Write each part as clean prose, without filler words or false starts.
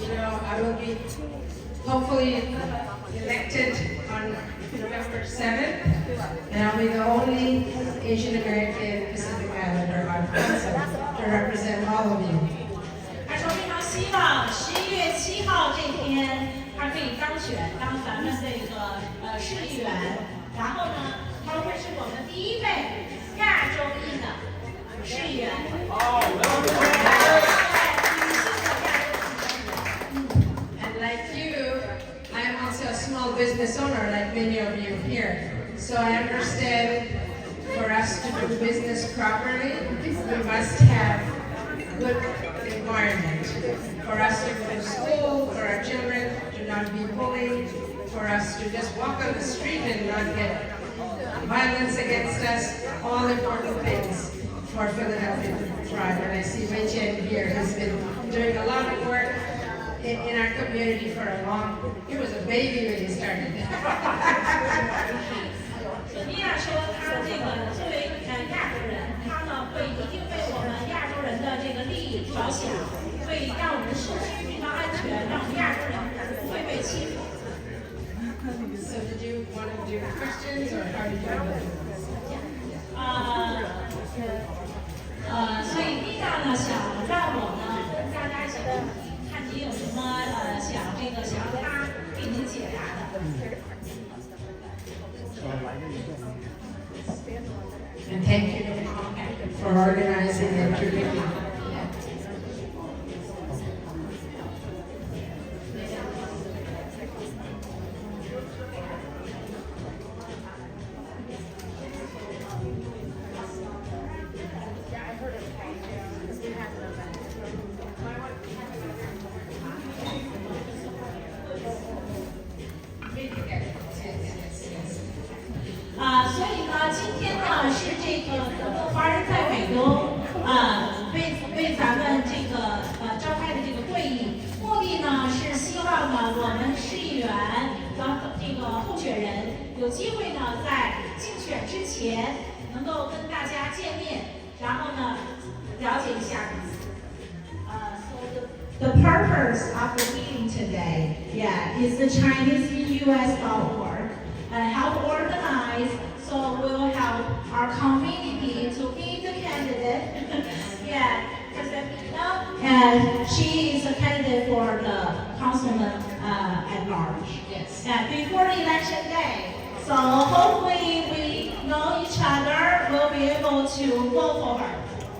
I will be hopefully elected on November 7th, and I'll be the only Asian American Pacific Islander on council to represent all of you. 他说非常希望11月7号这天，他可以当选当咱们这个市议员，然后呢，他会是我们第一位亚洲裔的市议员。And like you, I am also a small business owner, like many of you here. So I understand for us to do business properly, we must have good environment. For us to go to school, for our children to not be bullied, for us to just walk on the street and not get violence against us, all important things for Philadelphia to thrive. And I see Wei Chen here, who's been doing a lot of work in our community for a long, he was a baby when he started. 米娅说，他这个作为亚洲人，他呢一定为我们亚洲人的这个利益着想，会让我们社区非常安全，让我们亚洲人不会被欺负。So did you want to do questions or how did you want to do this? 所以米娅呢想让我呢跟大家一起问题，看您有什么想让他给您解答的。And thank you for organizing and contributing. The purpose of the meeting today, is the ChineseUS.org help organize, so we'll help our community to meet the candidate. And she is a candidate for the councilman at large. Yes. Before election day, so hopefully we know each other. We'll be able to vote for her.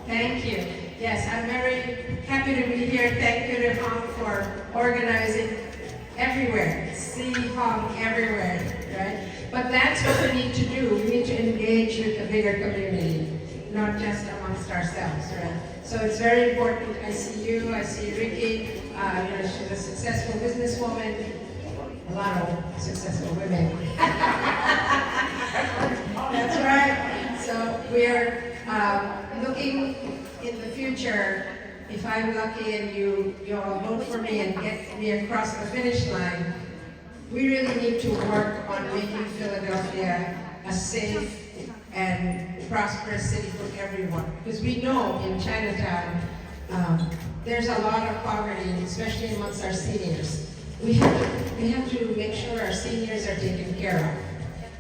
Thank you. Yes, I'm very happy to be here. Thank you to Hong for organizing everywhere. See Hong everywhere, right? But that's what we need to do. We need to engage with the bigger community, not just amongst ourselves, right? So it's very important. I see you, I see Ricky. She's a successful businesswoman. A lot of successful women. That's right. So we're looking in the future, if I'm lucky and you all vote for me and get me across the finish line, we really need to work on making Philadelphia a safe and prosperous city for everyone. Because we know in Chinatown, there's a lot of poverty, especially amongst our seniors. We have to make sure our seniors are taken care of.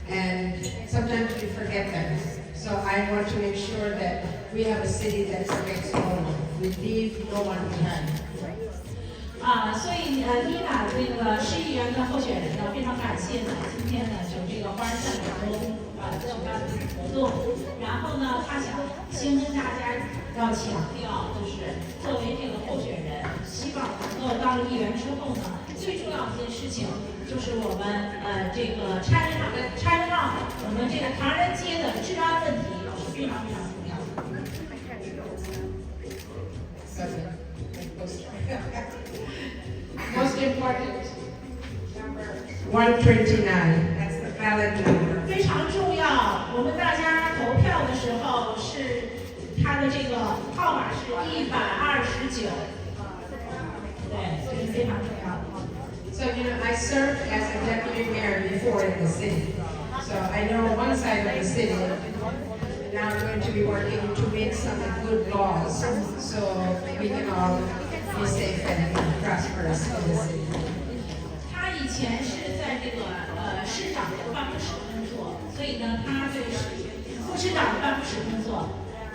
And sometimes we forget them. So I want to make sure that we have a city that protects all of them. We leave no one behind. 所以妮娜这个市议员的候选人呢，非常感谢呢，今天呢就这个花儿赛马中举办这个活动，然后呢，他想先跟大家要强调，就是作为这个候选人，希望能够当了议员之后呢，最重要的一件事情就是我们这个Chinatown，我们这个唐人街的治安问题是非常非常重要的。Most important, number 129. That's the ballot number. 非常重要，我们大家投票的时候是它的这个号码是129。对，这是非常重要的。So, I served as a deputy mayor before in the city. So I know one side of the city. Now I'm going to be working to make some good laws so we can all be safe and prosperous in the city. 他以前是在这个市长的办公室工作，所以呢，他对副市长的办公室工作，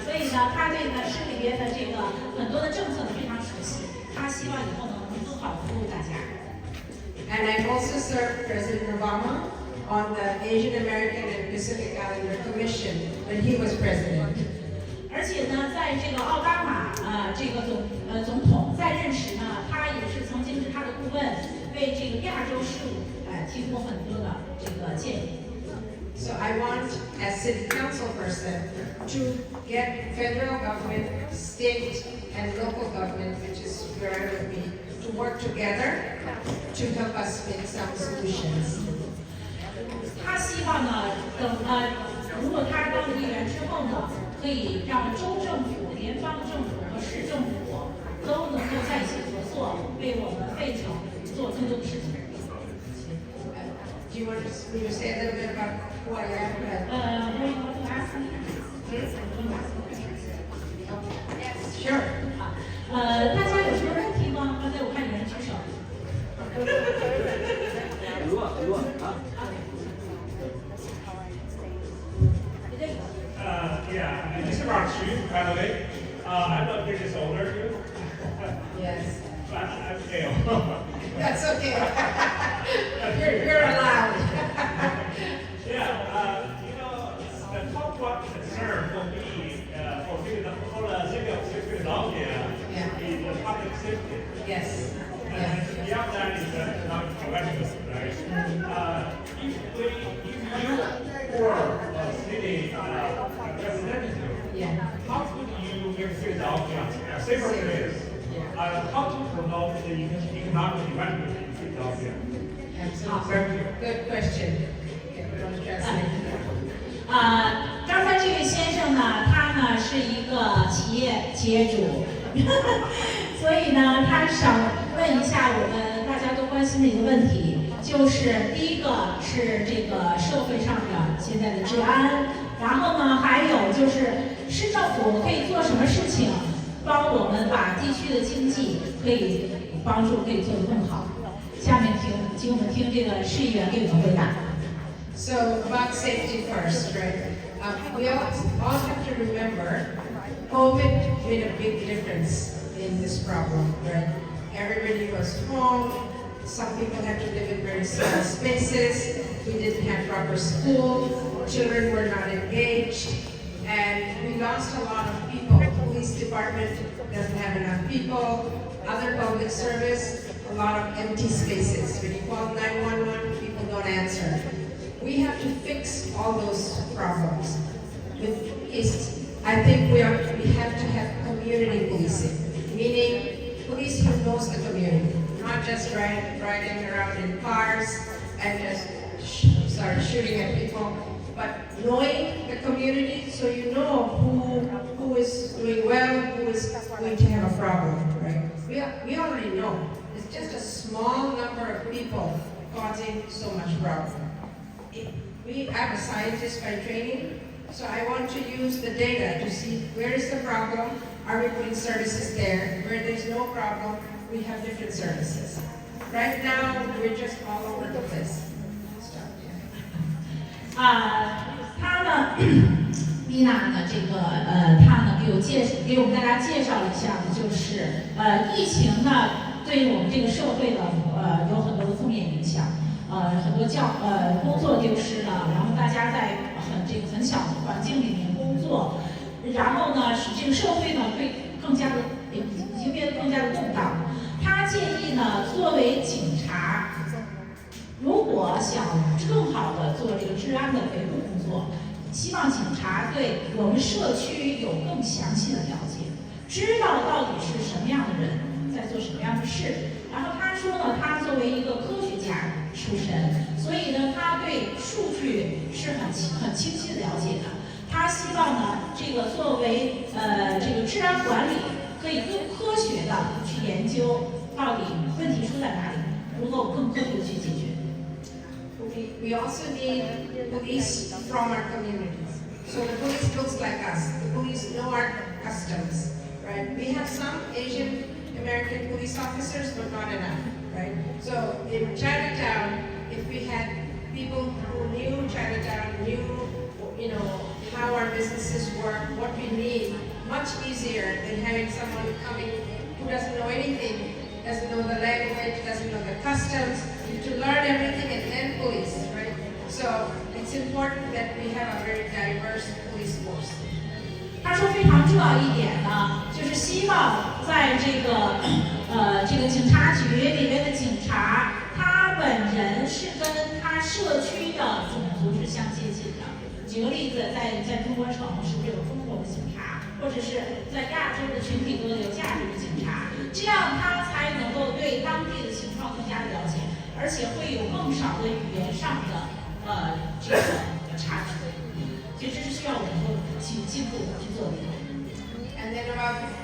所以呢，他对呢市里边的这个很多的政策呢非常熟悉。他希望以后能更好服务大家。And I've also served President Obama on the Asian American and Pacific Islander Commission when he was president. 而且呢，在这个奥巴马这个总统在任时呢，他也是曾经是他的顾问，为这个亚洲事务提供很多的这个建议。So I want, as city council person, to get federal government, state, and local government, which is where I will be, to work together to help us make some solutions. 他希望呢，如果他当了议员之后呢，可以让州政府、联邦政府和市政府都能够在一起合作，为我们费城做更多的事情。Do you want to say a little bit about who I am? Will you want to ask me? Yes, sure. 大家有什么问题吗？刚才我看有人举手。Yeah, this is Mark Xu, by the way. I'm a bit older than you. Yes. But I'm male. That's okay. You're allowed. Yeah, the top one concern for me, for the city of Philadelphia, is the public safety. Yes. And beyond that is economic development, right? If you were a city representative, how could you make Philadelphia a safer place? How to promote the economic development in Philadelphia? Absolutely. Good question. Okay, 刚才这位先生呢，他呢是一个企业主，所以呢，他想问一下我们大家都关心的一个问题，就是第一个是这个社会上的现在的治安，然后呢，还有就是市政府可以做什么事情，帮我们把地区的经济可以做得更好。下面请我们听这个市议员给我们回答。So about safety first, right? We all have to remember, COVID made a big difference in this problem, right? Everybody was home. Some people had to live in very small spaces. We didn't have proper school. Children were not engaged. And we lost a lot of people. The police department doesn't have enough people. Other public service, a lot of empty spaces. When you call 911, people don't answer. We have to fix all those problems. I think we have to have community policing, meaning police who knows the community, not just riding around in cars and just start shooting at people, but knowing the community so you know who is doing well, who is going to have a problem, right? We already know. It's just a small number of people causing so much problem. I'm a scientist by training, so I want to use the data to see where is the problem, are we putting services there, where there's no problem, we have different services. Right now, we're just all over the place. 他呢，丽娜呢，他呢给我们大家介绍了一下呢，就是疫情呢对我们这个社会呢有很多的负面影响，很多工作丢失了，然后大家在很小的环境里面工作，然后呢使这个社会呢会已经变得更加的动荡。他建议呢，作为警察，如果想更好的做这个治安的维护工作，希望警察对我们社区有更详细的了解，知道到底是什么样的人在做什么样的事。然后他说呢，他作为一个科学家出身，所以呢，他对数据是很清晰的了解的。他希望呢，这个作为这个治安管理可以更科学的去研究到底问题出在哪里，如何更科学的去解决。We also need police from our communities. So the police looks like us. The police know our customs, right? We have some Asian American police officers, but not enough, right? So in Chinatown, if we had people who knew Chinatown, knew, how our businesses work, what we need, much easier than having someone coming who doesn't know anything, doesn't know the language, doesn't know the customs, to learn everything and then police, right? So it's important that we have a very diverse police force. 他说非常重要一点呢，就是希望在这个警察局里面的警察，他本人是跟他社区的种族是相接近的。举个例子，在中国城是不是有中国的警察，或者是在亚洲的群体中有亚洲的警察，这样他才能够对当地的情况更加了解，而且会有更少的语言上的这个差距。所以这是需要我们进步去做的。And then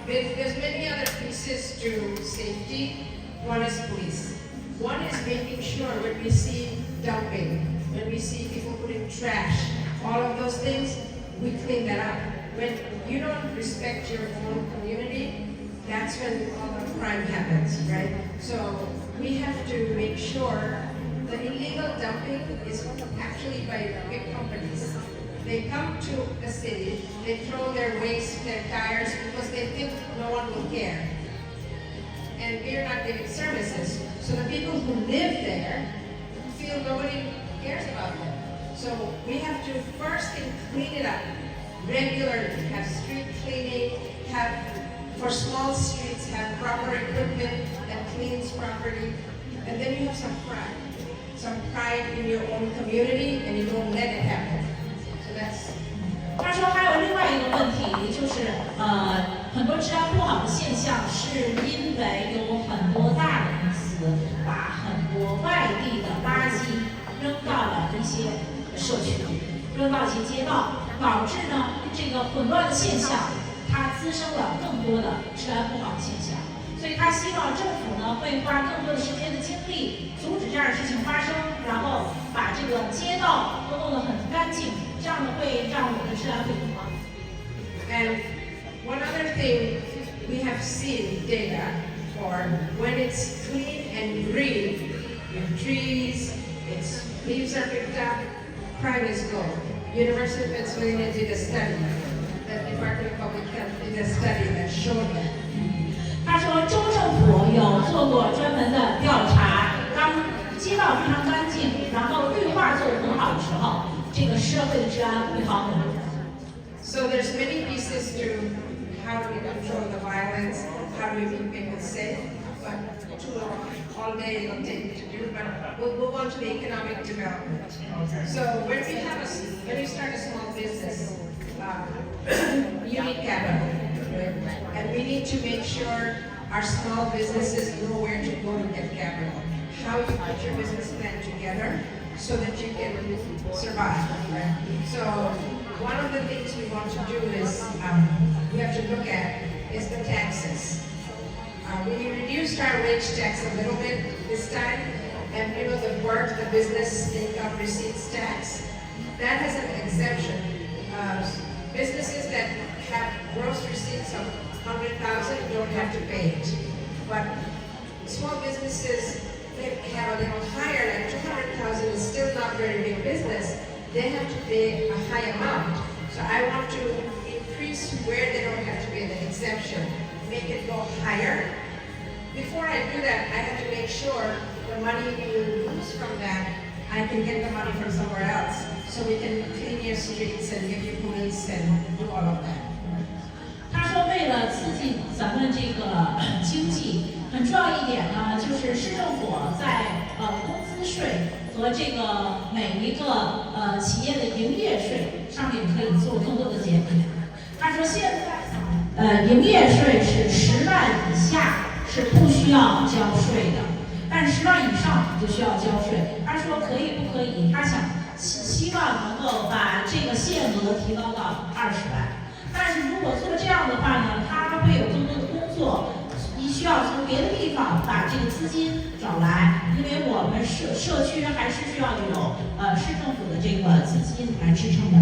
there's many other pieces to safety. One is police. One is making sure when we see dumping, when we see people putting trash, all of those things, we clean that up. When you don't respect your own community, that's when all the crime happens, right? So we have to make sure the illegal dumping is actually by big companies. They come to the city, they throw their waste, their tires, because they think no one will care. And we're not giving services. So the people who live there feel nobody cares about them. So we have to first thing clean it up regularly, have street cleaning, for small streets, have proper equipment that cleans properly, and then you have some pride in your own community, and you don't let it happen. So that's. 他说还有另外一个问题，就是很多治安不好的现象，是因为有很多大的公司把很多外地的垃圾扔到了一些社区，扔到一些街道，导致呢这个混乱的现象，它滋生了更多的治安不好的现象。所以他希望政府呢会花更多的时间的精力，阻止这样的事情发生，然后把这个街道都弄得很干净，这样呢会让我们的治安会更好。And one other thing we have seen data for when it's clean and green, with trees, its leaves are picked up, crime is low. University of Pennsylvania did a study. The Department of Public Health did a study that showed that. 他说，州政府有做过专门的调查，当街道非常干净，然后绿化做得很好的时候，这个社会的治安会好很多。So there's many pieces to how do we control the violence, how do we make people safe, but all day it'll take to do, but we'll move on to the economic development. So when you start a small business, you need capital. And we need to make sure our small businesses know where to go to get capital. How you put your business plan together so that you can survive. Right? So one of the things we want to do is we have to look at is the taxes. We reduced our wage tax a little bit this time, and the business income receipts tax, that has an exemption. Businesses that have gross receipts of 100,000 don't have to pay it. But small businesses that have a little higher, like 200,000 is still not very big business, they have to pay a high amount. So I want to increase where they don't have to pay the exemption, make it go higher. Before I do that, I have to make sure the money you lose from that, I can get the money from somewhere else. So we can clean your streets and give you police and do all of that. 他说，为了刺激咱们这个经济，很重要一点呢，就是市政府在工资税和这个每一个企业的营业税上面可以做更多的减免。他说，现在营业税是10万以下是不需要交税的，但是10万以上就需要交税。他说可以不可以？他希望能够把这个限额提高到20万。但是如果做这样的话呢，他会有更多的工作，你需要从别的地方把这个资金找来，因为我们社区还是需要有市政府的这个资金来支撑的。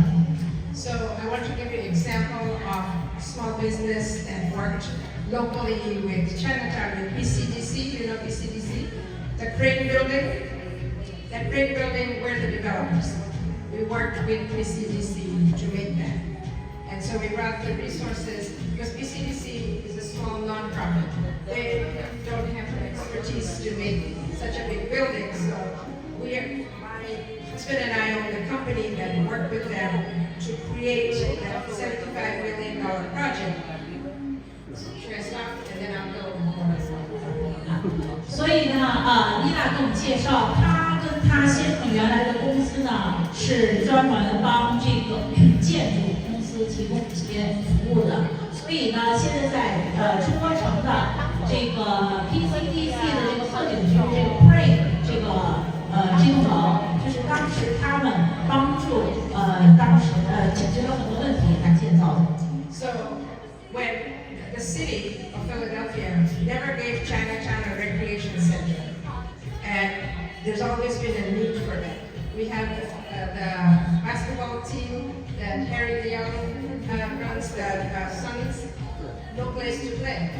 So I want to give you an example of small business that worked locally with Chinatown, with PCDC, you know PCDC? The crane building? That crane building, we're the developers. We worked with PCDC to make that. And so we brought the resources, because PCDC is a small nonprofit. They don't have the expertise to make such a big building, so my husband and I own the company that worked with them to create that $75 million project. Should I stop? And then I'll go more. 所以呢，妮娜给我们介绍，她跟她先生原来的公司呢是专门帮这个建筑公司提供一些服务的，所以呢，现在在中国城的这个 PCDC 的这个鹤顶区这个 Crane 这个这栋楼，就是当时他们帮助当时解决了很多问题来建造的。So when the city of Philadelphia never gave Chinatown a recreation center, and there's always been a need for that. We have the basketball team that Harry Leon runs, the Suns, no place to play.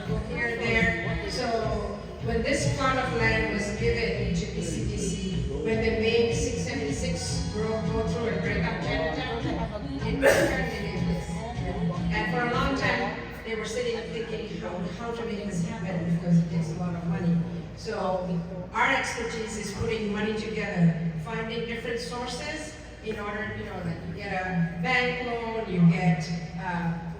Go here and there. So when this plot of land was given to PCDC, when they made 676 go through and break up Chinatown, it turned into this. And for a long time, they were sitting and thinking how to make this happen because it takes a lot of money. So our expertise is putting money together, finding different sources in order, like you get a bank loan, you get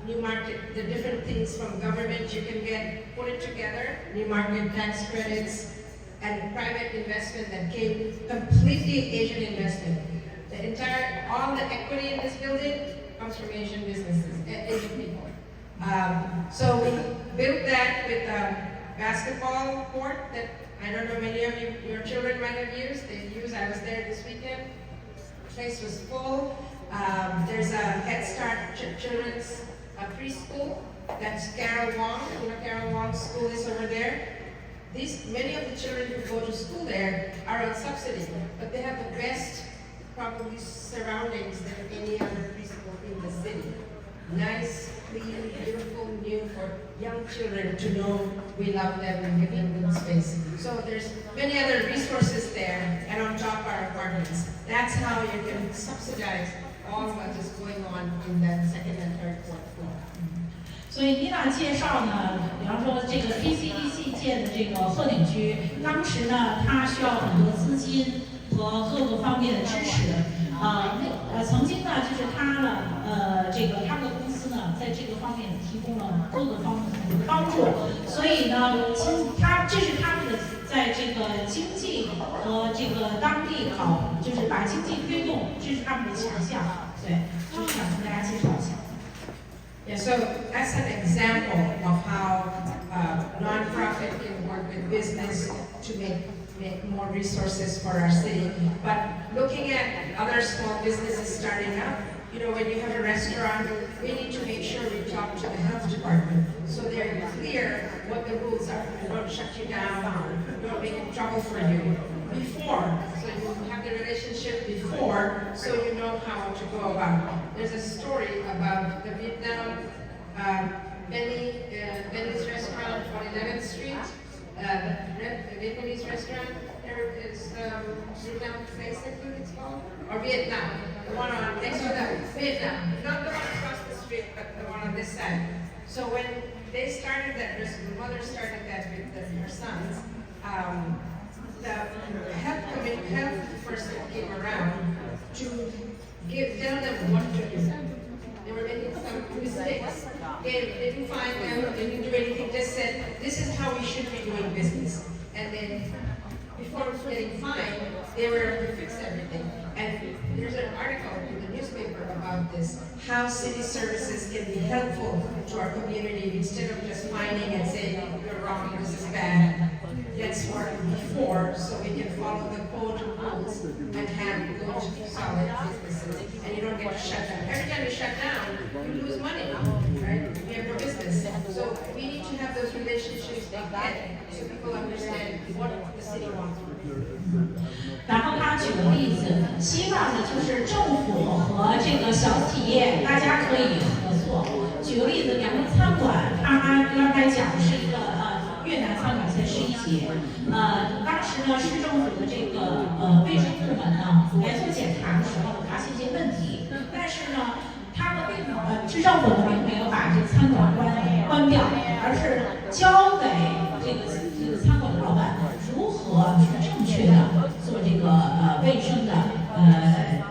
new market, the different things from government you can get, put it together, new market tax credits, and private investment that came completely Asian investment. The entire, all the equity in this building comes from Asian businesses, Asian people. So we built that with a basketball court that I don't know many of your children might have used. I was there this weekend. The place was full. There's a Head Start children's preschool. That's Carol Wong. You know Carol Wong's school is over there. Many of the children who go to school there are on subsidy, but they have the best probably surroundings than any other preschool in the city. Nice, clean, beautiful, new for young children to know we love them and give them good space. So there's many other resources there, and on top are apartments. That's how you can subsidize all what is going on in the second and third, fourth floor. 所以妮娜介绍呢，比方说这个 PCDC 建的这个鹤顶区，当时呢，它需要很多资金和各个方面的支持。曾经呢，就是他呢，这个他们的公司呢，在这个方面提供了各个方面的帮助。所以呢，这是他们的在这个经济和这个当地就是把经济推动，这是他们的强项。对，就是想跟大家介绍一下。Yeah, so that's an example of how nonprofit can work with business to make more resources for our city. But looking at other small businesses starting up, when you have a restaurant, we need to make sure we talk to the health department so they're clear what the rules are. They don't shut you down or don't make trouble for you before. So you have the relationship before so you know how to go about it. There's a story about the Vietnam Benny's restaurant on 11th Street. The Vietnamese restaurant, there is Vietnam place, I think it's called, or Vietnam, the one on next to the Vietnam, not the one across the street, but the one on this side. So when they started that, the mother started that with her sons, the health person came around to tell them what to do. They were making some mistakes. They didn't find them, they didn't do anything, just said, this is how we should be doing business. And then, before getting fined, they were able to fix everything. And there's an article in the newspaper about this, how city services can be helpful to our community instead of just fining and saying, you're wrong, this is bad. Let's work before so we can follow the code rules and have good, solid businesses. And you don't get shut down. Every time you shut down, you lose money, right? We have no business. So we need to have those relationships again so people understand what the city wants. 然后他举个例子，希望呢就是政府和这个小企业大家可以合作。举个例子。管，他刚才讲的是一个越南餐馆在11节，当时呢市政府的这个卫生部门呢来做检查的时候发现一些问题，但是呢他们市政府呢并没有把这个餐馆关掉，而是交给这个餐馆的老板如何正确的做这个卫生的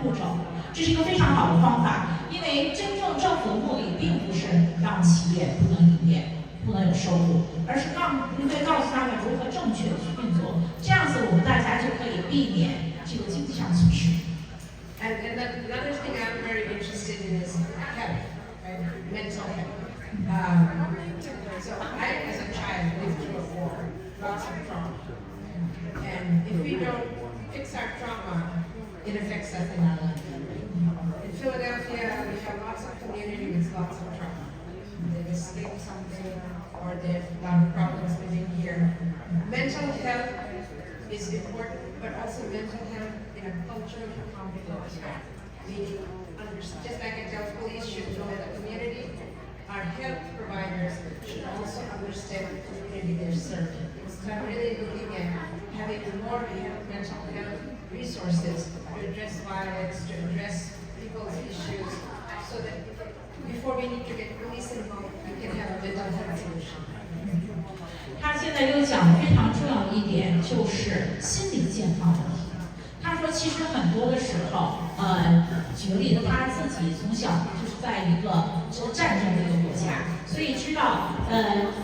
步骤，这是一个非常好的方法。因为真正政府的目的并不是让企业不能营业、不能有收入，而是应该告诉他们如何正确的去运作，这样子我们大家就可以避免这个经济上损失。And another thing I'm very interested in is health, right? Mental health. So I, as a child, lived through a war, lots of trauma. And if we don't fix our trauma, it affects us in our life. In Philadelphia, we have lots of community with lots of trauma. They've escaped something, or they have a lot of problems living here. Mental health is important, but also mental health in a culturally competent way. Meaning, just like adult police should know the community, our health providers should also understand the community they're serving. So I'm really looking at having more mental health resources to address violence, to address people's issues, so that before we need to get police involved, we can have a mental health solution. 他现在又讲的非常重要的一点就是心理健康问题。他说，其实很多的时候，举个例子，他自己从小就是在一个战争的一个国家，所以知道，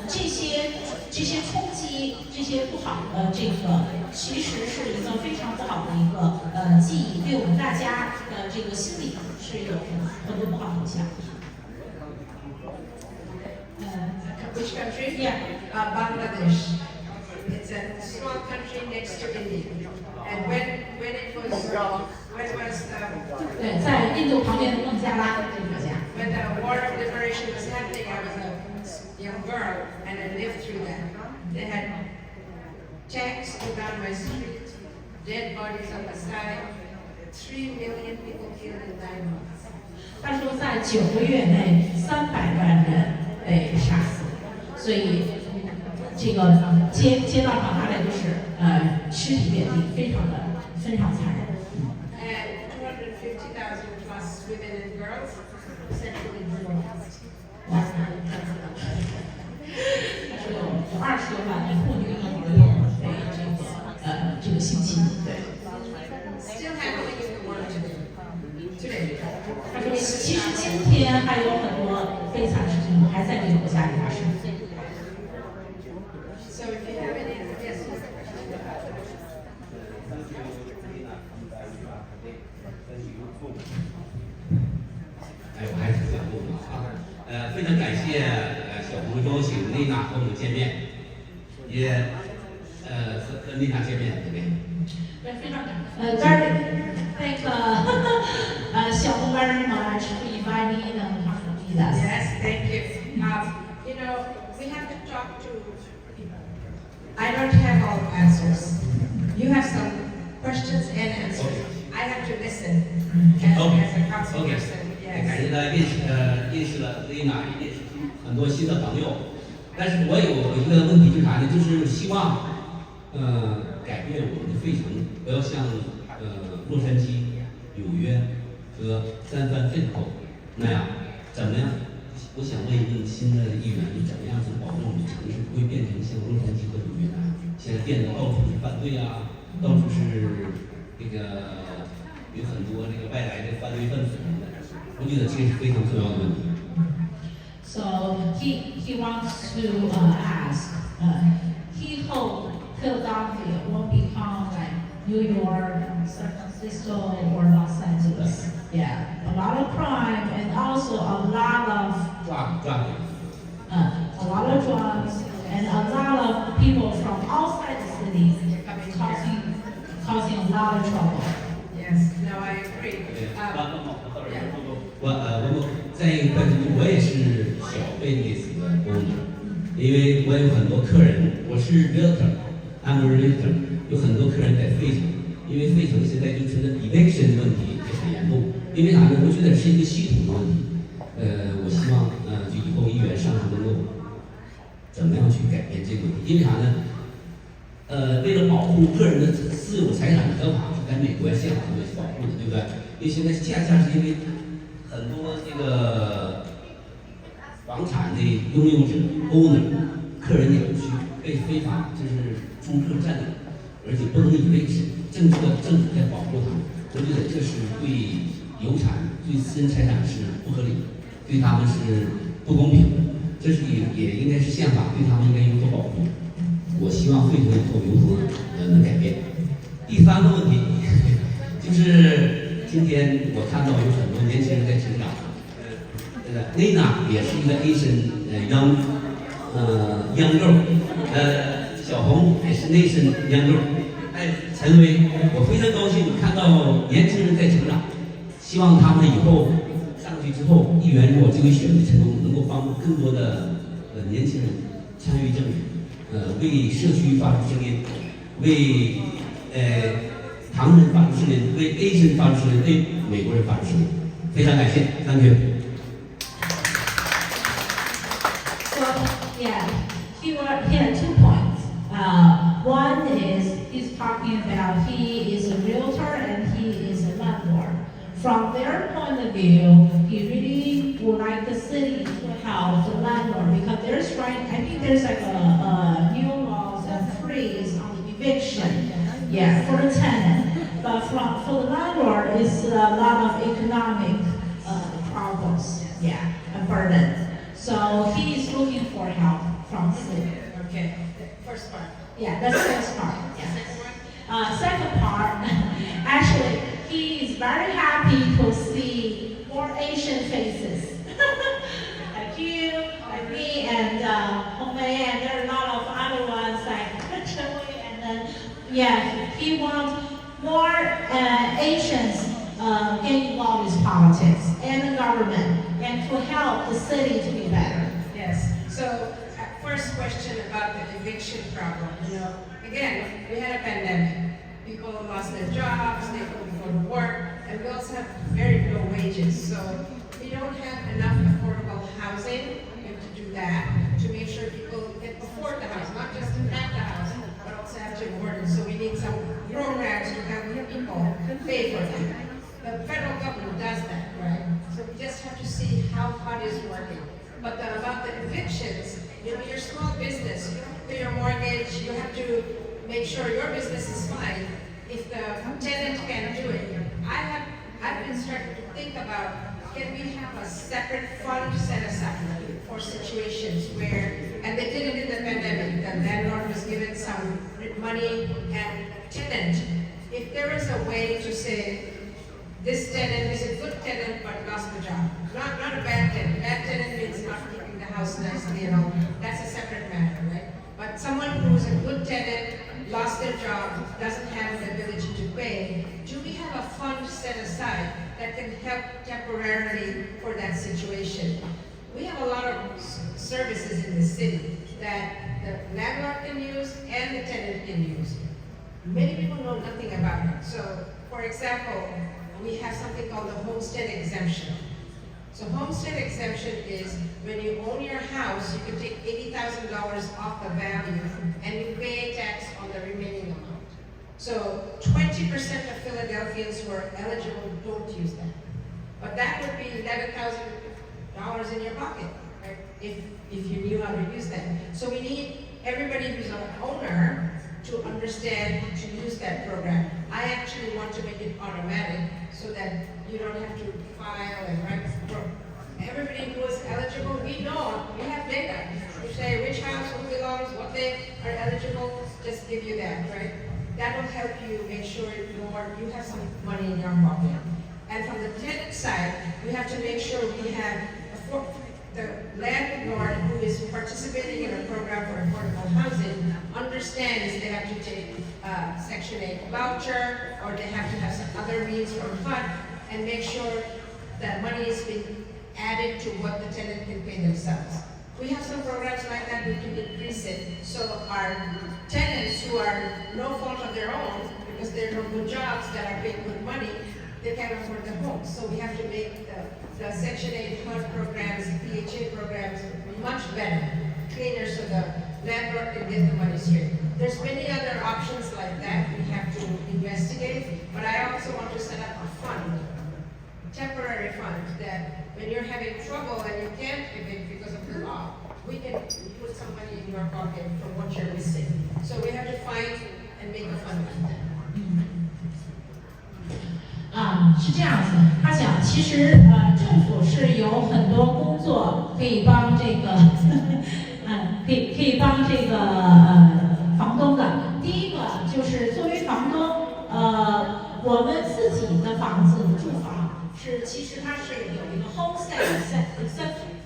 这些冲击，这些不好的这个，其实是一个非常不好的一个记忆，对我们大家的这个心理是有很多不好影响。Which country? Yeah. Bangladesh. It's a small country next to India. And when it was,对，在印度旁边的孟加拉这个国家。when the War of Liberation was happening, I was a young girl and I lived through that. They had tanks go down my street, dead bodies on the side, 3 million people killed in 9 months. 他说，在9个月内300万人被杀死，所以这个街道上哪里都是尸体遍地，非常残忍。And 250,000 plus women and girls sexually brutalized. 有20多万妇女和儿童被这个性侵，对。Still happening in the world today. 他说，其实今天还有很多悲惨事情还在这个国家里发生。So if you have any, yes. 我还是想问啊，非常感谢小红周请丽娜和我们见面，也和丽娜见面，对不对？对，非常very thank小红 very much for inviting me and meet us. Yes, thank you. You know, we have to talk to people. I don't have all the answers. You have some questions and answers. Okay. I have to listen Okay. as a council Okay. person. 感 Yes. 谢大家认识了丽娜，也认识很多新的朋友。但是我有一个问题就是啥呢？就是希望改变我们的费城，不要像洛杉矶、纽约和三藩肺口那样，怎么样？我想问一问新的议员，你怎么样子保证我们城市不会变成像洛杉矶和纽约那样？现在变得到处是犯罪啊，到处是这个有很多这个外来的犯罪分子什么的。我觉得这是非常重要的问题。So he wants to ask, he hopes Philadelphia won't become like New York, San Francisco, or Los Angeles. Yeah, a lot of crime and also a lot of a lot of drugs and a lot of people from outside the city causing a lot of trouble. Yes. No, I agree. 我也是小 business 的 owner， 因为我有很多客人，我是 realtor，I'm a realtor， 有很多客人在费城，因为费城现在就存在 eviction 问题也很严重，因为啥呢？我觉得是一个系统的问题。我希望就以后议员上来能够怎么样去改变这个问题？因为啥呢？为了保护个人的私有财产合法，是在美国宪法中是保护的，对不对？因为现在恰恰是因为很多这个房产的拥有者 owner 个人有区被非法就是租客占领，而且不能以为是政府在保护他们，我觉得这是对有产对私人财产是不合理的，对他们是不公平的，这是也应该是宪法对他们应该有所保护。我希望会以后有所能改变。第三个问题就是今天我看到有很多年轻人在成长，Nina 也是一个 Asian young girl， 小红也是 Asian young girl， 陈薇，我非常高兴看到年轻人在成长，希望他们以后上去之后，议员如果这个选举成功，能够帮助更多的年轻人参与政治。为社区发出声音，为唐人发出声音，为 Asian 发出声音，为美国人发出声音。非常感谢，thank you。 So yeah, he had 2 points. One is he's talking about he is a realtor and he is a landlord. From their point of view, he really would like the city to help the landlord because there's I think there's like a new laws and freeze on the eviction, yeah, for the tenant. But for the landlord, it's a lot of economic problems, yeah, and burden. So he is looking for help from the city. Okay, the first part. Yeah, that's the first part. Yeah. Second part, actually, he is very happy to see more Asian faces. Like you, like me, and Hong Mei, and there are a lot of other ones like Chen Wei, and then, yeah, he wants more Asians get involved with politics and the government, and to help the city to be better. Yes. So, first question about the eviction problem. Again, we had a pandemic. People lost their jobs, they couldn't go to work, and we also have very low wages. So we don't have enough affordable housing. We have to do that to make sure people can afford the house, not just to have the house, but also have to afford it. So we need some programs to have people pay for it. The federal government does that, right? So we just have to see how HUD is working. But about the evictions, your small business, you have to pay your mortgage, you have to make sure your business is fine. If the tenant can't do it, I've been starting to think about, can we have a separate fund set aside for situations where, and they did it in the pandemic, the landlord was given some money and tenant, if there is a way to say, this tenant is a good tenant but lost the job. Not a bad tenant. Bad tenant means not keeping the house nicely and all. That's a separate matter, right? But someone who's a good tenant, lost their job, doesn't have the ability to pay, do we have a fund set aside that can help temporarily for that situation? We have a lot of services in the city that the landlord can use and the tenant can use. Many people know nothing about it. So, for example, we have something called the homestead exemption. So homestead exemption is when you own your house, you can take $80,000 off the value and you pay tax on the remaining amount. So 20% of Philadelphians who are eligible don't use that. But that would be $11,000 in your pocket, right? If you knew how to use that. So we need everybody who's an owner to understand to use that program. I actually want to make it automatic so that you don't have to file and write. Everybody who is eligible, we know, we have data. We say which house, who belongs, what they are eligible, just give you that, right? That will help you make sure you have some money in your pocket. And from the tenant side, we have to make sure we have the landlord who is participating in a program for affordable housing understands they have to take Section 8 voucher, or they have to have some other means from HUD, and make sure that money is being added to what the tenant can pay themselves. We have some programs like that, we can increase it, so our tenants who are no fault of their own, because there are no good jobs that are paying good money, they can't afford the home. So we have to make the the Section 8 HUD programs, PHA programs, much better, cleaner, so the landlord can get the money straight. There's many other options like that we have to investigate, but I also want to set up a fund, temporary fund, that when you're having trouble and you can't evict because of the law, we can put some money in your pocket from what you're missing. So we have to find and make a fund like that. 是这样子，他想，其实政府是有很多工作可以帮这个，可以帮这个房东的。第一个就是作为房东，我们自己的房子住房是，其实它是有一个 homestead exemption，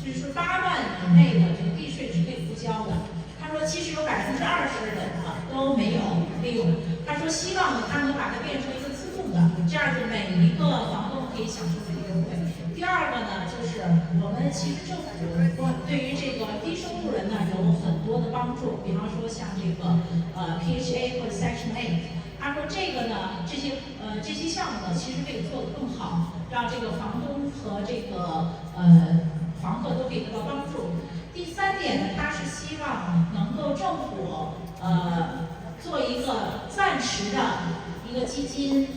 就是说8万以内的这个地税是可以不交的。他说，其实有20%的都没有利用。他说，希望呢，他能把它变成一个自动的，这样子每一个房东可以享受这个优惠。第二个呢，就是我们其实政府对于这个低收入人呢有很多的帮助，比方说像这个PHA 或者 Section 8。他说这个呢，这些项目呢，其实可以做得更好，让这个房东和这个房客都可以得到帮助。第3点呢，他是希望能够政府做一个暂时的一个基金，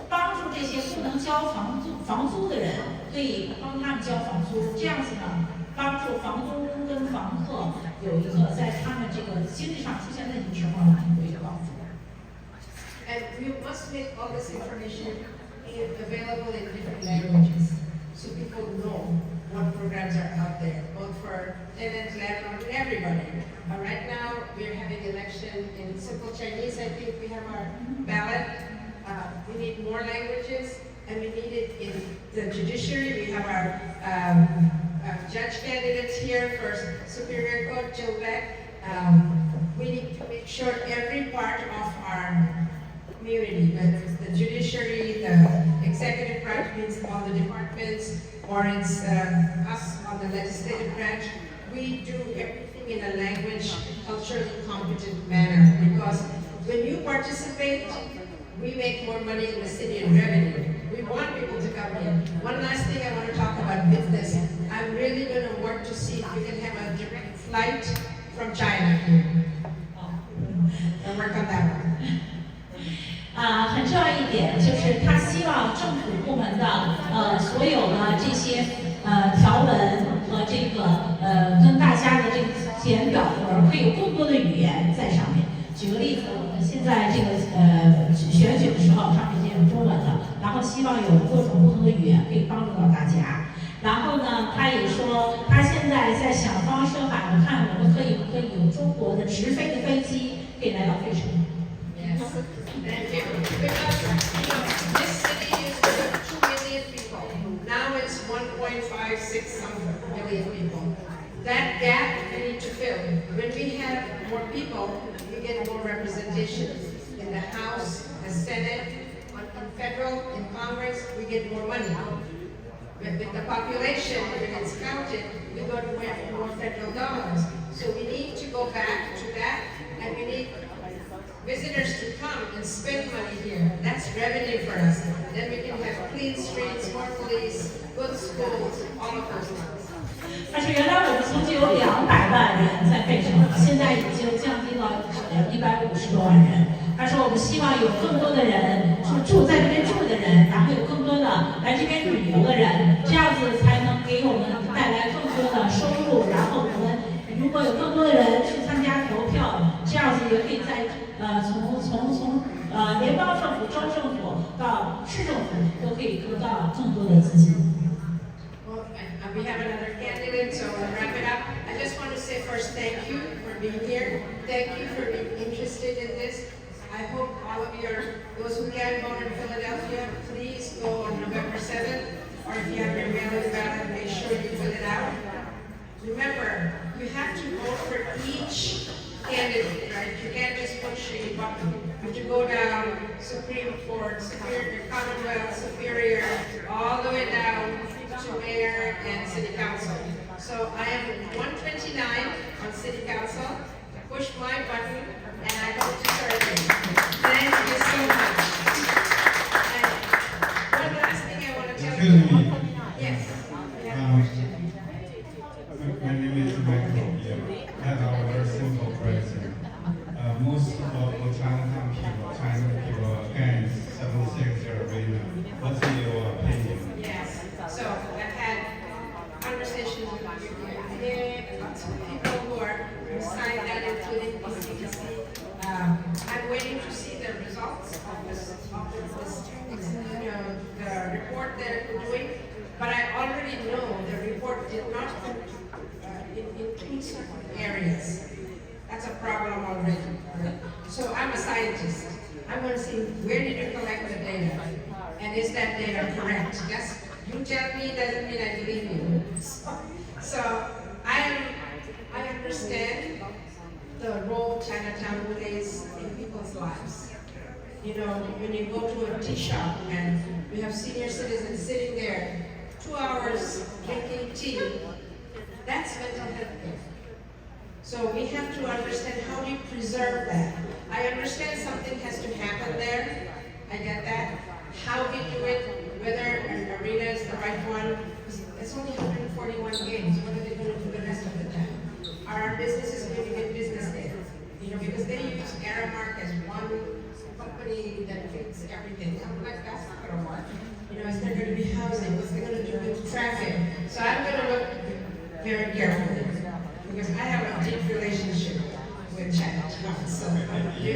帮助这些不能交房租的人，可以帮他们交房租，这样子呢，帮助房东跟房客有一个在他们这个经济上出现问题时候呢，有一个帮助。And we must make all this information available in different languages, so people know what programs are out there, both for tenants, landlords, and everybody. Right now, we're having election in simple Chinese. I think we have our ballot. We need more languages, and we need it in the judiciary. We have our judge candidates here for Superior Court, Jill Beck. We need to make sure every part of our community, whether it's the judiciary, the executive branch, means all the departments, or it's us on the legislative branch, we do everything in a language, culturally competent manner. Because when you participate, we make more money in the city in revenue. We want people to come here. One last thing I want to talk about business. I'm really going to work to see if we can have a direct flight from China here. And work on that one. 很重要一点就是他希望政府部门的所有的这些条文和这个跟大家的这个简表格可以有更多的语言在上面。举个例子，我们现在这个选举的时候上面已经有中文的，然后希望有各种不同的语言可以帮助到大家。然后呢，他也说他现在在想方设法的看我们可以有中国的直飞的飞机可以来到费城。Thank you. Because, this city used to have 2 million people. Now it's 1.56 million people. That gap we need to fill. When we have more people, we get more representation. In the House, the Senate, in federal, in Congress, we get more money. With the population, when it's counted, we got more federal dollars. So we need to go back to that, and we need visitors to come and spend money here. That's revenue for us. Then we can have clean streets, more police, good schools, all of those things. 他说原来我们曾经有200万人在费城，现在已经降低到150多万人。他说我们希望有更多的人住在这边住的人，然后有更多的来这边旅游的人，这样子才能给我们带来更多的收入。然后我们如果有更多的人去参加投票，这样子也可以在从联邦政府、州政府到市政府都可以得到更多的资金。We have another candidate, so we'll wrap it up. I just want to say first thank you for being here. Thank you for being interested in this. I hope all of you, those who can vote in Philadelphia, please go on November 7th, or if you have your mail-in ballot, make sure you fill it out. Remember, you have to vote for each candidate, right? You can't just push a button. You have to go down Supreme Court, Superior, Commonwealth, Superior, all the way down to Mayor and City Council. So I am 129 on City Council. Push my button, and I hope to serve you. Thank you so much. And one last thing I want to tell you. Yes. My name is Michael. Yeah, and our very simple question. Most of Chinatown people against 76 arena. What's your opinion? Yes. So I've had conversations with lots of people who signed that, including PCTC. I'm waiting to see the results of this the report they're doing. But I already know the report did not include certain areas. That's a problem already. Right? So I'm a scientist. I want to see where did you collect the data, and is that data correct? Yes, you tell me doesn't mean I believe you. So I understand the role Chinatown plays in people's lives. You know, when you go to a tea shop and we have senior citizens sitting there 2 hours drinking tea, that's mental health care. So we have to understand how do you preserve that. I understand something has to happen there. I get that. How we do it, whether an arena is the right one. It's only 141 games. What are they going to do the rest of the time? Are our businesses going to get business there? You know, because they use Aramark as one company that fixes everything. I'm like, that's not going to work. You know, is there going to be housing? What's it going to do with traffic? So I'm going to look very carefully because I have a deep relationship with Chinatown. So you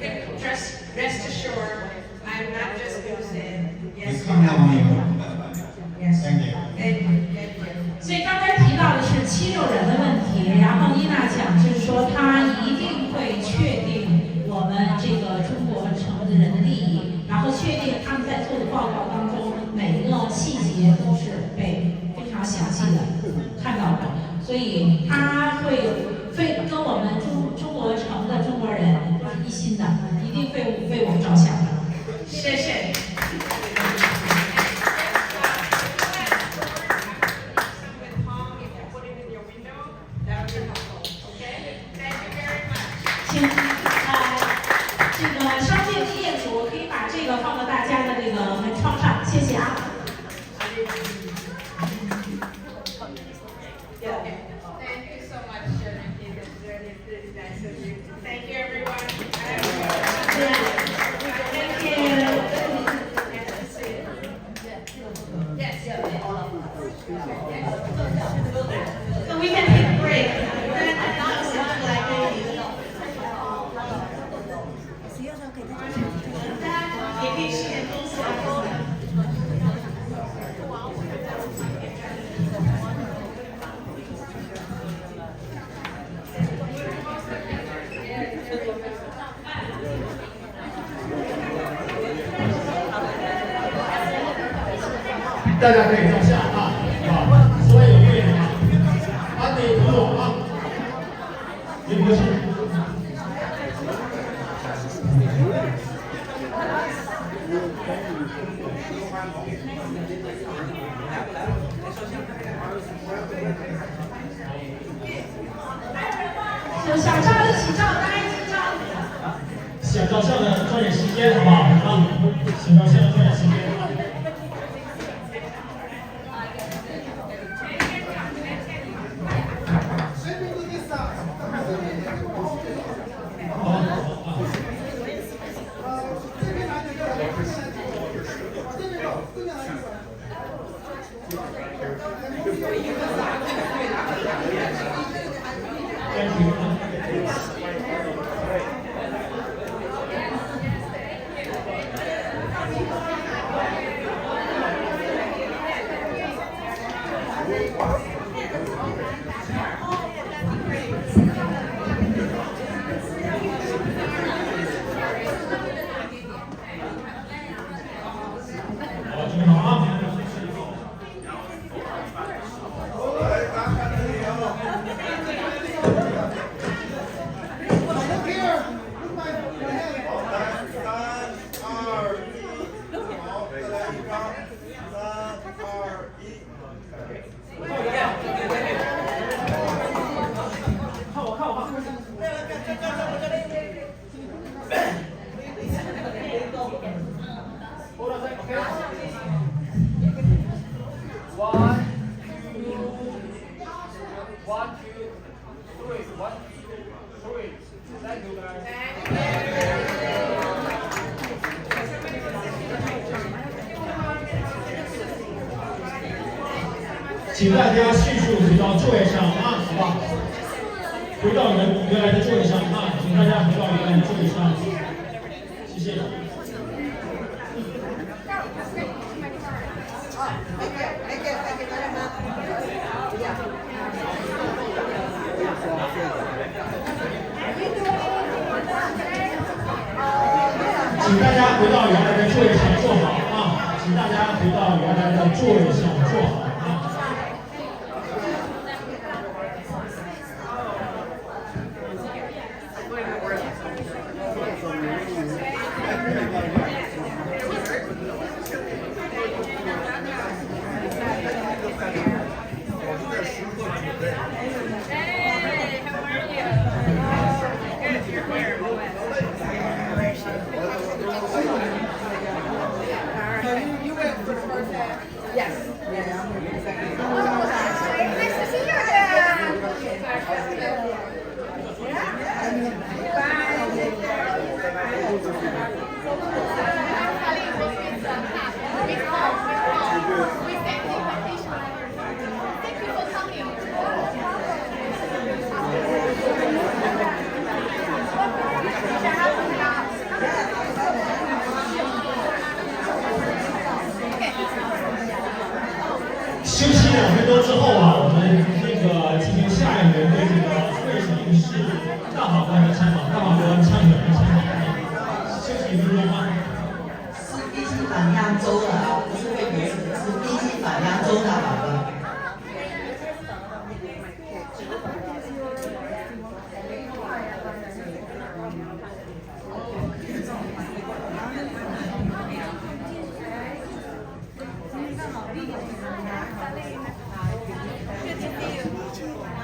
can rest assured, I'm not just going to say yes. Yes. Thank you. Thank you. Thank you. 所以刚才提到的是七六人的问题，然后伊娜讲就是说她一定会确定我们这个中国城的人的利益，然后确定他们在做的报告当中每一个细节都是被非常详细的看到的，所以他会跟我们中国城的中国人都是一心的，一定会为我们着想的。谢谢。请这个商店的业主可以把这个放到大家的这个门窗上，谢谢啊。Thank you so much, Sharon. It was really nice of you. Thank you, everyone. Thank you. Yes. So we can take a break. 也可以吃点东西啊。大家可以照相啊，所有乐员啊，安内不动啊，您不是。想照一起照，大家一起照。想照相的抓紧时间，好不好？啊，想照相的抓紧时间。看我。1, 2, 3. 1, 2, 3. Thank you guys. 请大家迅速回到座位上啊，好不好？回到你们原来的座位上啊，请大家回到原来的座位上，谢谢。请大家回到原来的座位上坐好啊！请大家回到原来的座位上坐好啊！休息2分钟之后啊，我们进行下一轮对会审应试大法官的参访，大法官参选人参访。休息1分钟啊。是宾夕法尼亚州的，不是被国审，是宾夕法尼亚州大法官。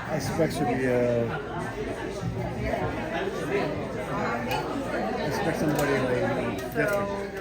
I expect to be I expect somebody like different.